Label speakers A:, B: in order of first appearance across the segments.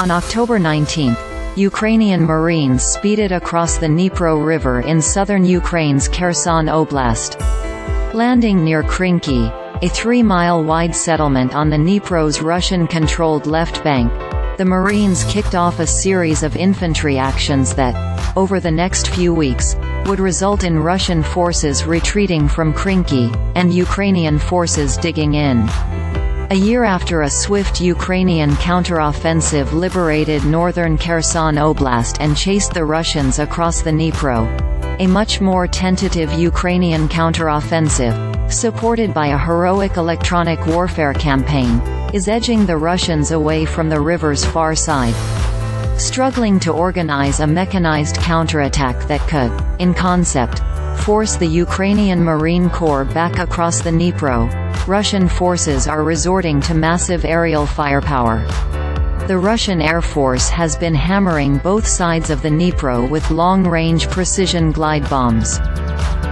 A: On October 19, Ukrainian Marines speeded across the Dnipro River in southern Ukraine's Kherson Oblast. Landing near Krynky, a 3-mile-wide settlement on the Dnipro's Russian-controlled left bank, the Marines kicked off a series of infantry actions that, over the next few weeks, would result in Russian forces retreating from Krynky, and Ukrainian forces digging in. A year after a swift Ukrainian counteroffensive liberated northern Kherson Oblast and chased the Russians across the Dnipro, a much more tentative Ukrainian counteroffensive, supported by a heroic electronic warfare campaign, is edging the Russians away from the river's far side. Struggling to organize a mechanized counterattack that could, in concept, force the Ukrainian Marine Corps back across the Dnipro, Russian forces are resorting to massive aerial firepower. The Russian Air Force has been hammering both sides of the Dnipro with long-range precision glide bombs.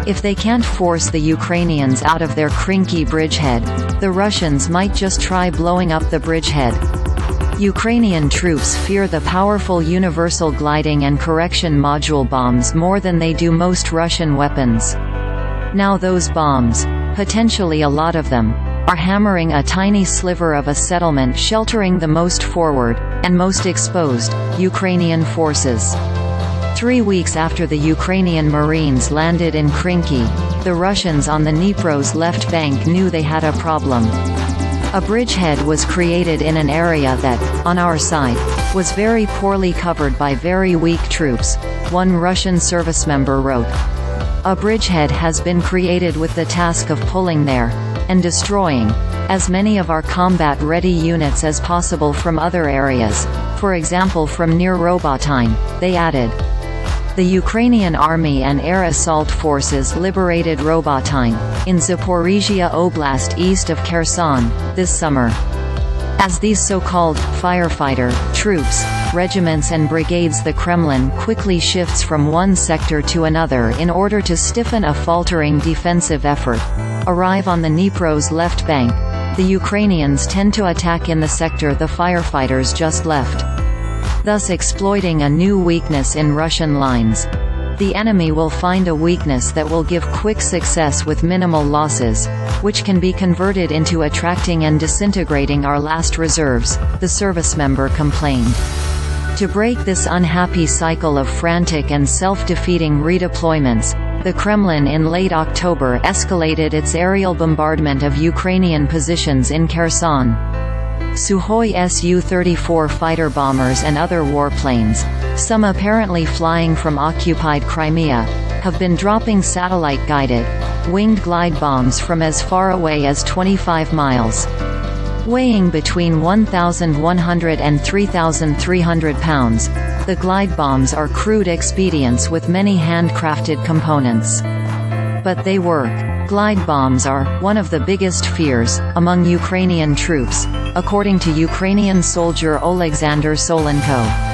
A: If they can't force the Ukrainians out of their Krynky bridgehead, the Russians might just try blowing up the bridgehead. Ukrainian troops fear the powerful universal gliding and correction module bombs more than they do most Russian weapons. Now those bombs, potentially a lot of them, are hammering a tiny sliver of a settlement sheltering the most forward, and most exposed, Ukrainian forces. 3 weeks after the Ukrainian Marines landed in Krynky, the Russians on the Dnipro's left bank knew they had a problem. A bridgehead was created in an area that, on our side, was very poorly covered by very weak troops, one Russian servicemember wrote. A bridgehead has been created with the task of pulling there, and destroying, as many of our combat-ready units as possible from other areas, for example from near Robotyne, they added. The Ukrainian Army and Air Assault Forces liberated Robotyne, in Zaporizhzhia Oblast east of Kherson, this summer. As these so-called firefighter troops, regiments and brigades, the Kremlin quickly shifts from one sector to another in order to stiffen a faltering defensive effort, arrive on the Dnipro's left bank, the Ukrainians tend to attack in the sector the firefighters just left, thus exploiting a new weakness in Russian lines. The enemy will find a weakness that will give quick success with minimal losses, which can be converted into attracting and disintegrating our last reserves, the servicemember complained. To break this unhappy cycle of frantic and self-defeating redeployments, the Kremlin in late October escalated its aerial bombardment of Ukrainian positions in Kherson. Sukhoi Su-34 fighter bombers and other warplanes, some apparently flying from occupied Crimea, have been dropping satellite-guided, winged glide bombs from as far away as 25 miles. Weighing between 1,100 and 3,300 pounds, the glide bombs are crude expedients with many handcrafted components. But they work. Glide bombs are one of the biggest fears among Ukrainian troops, according to Ukrainian soldier Olexandr Solon'ko.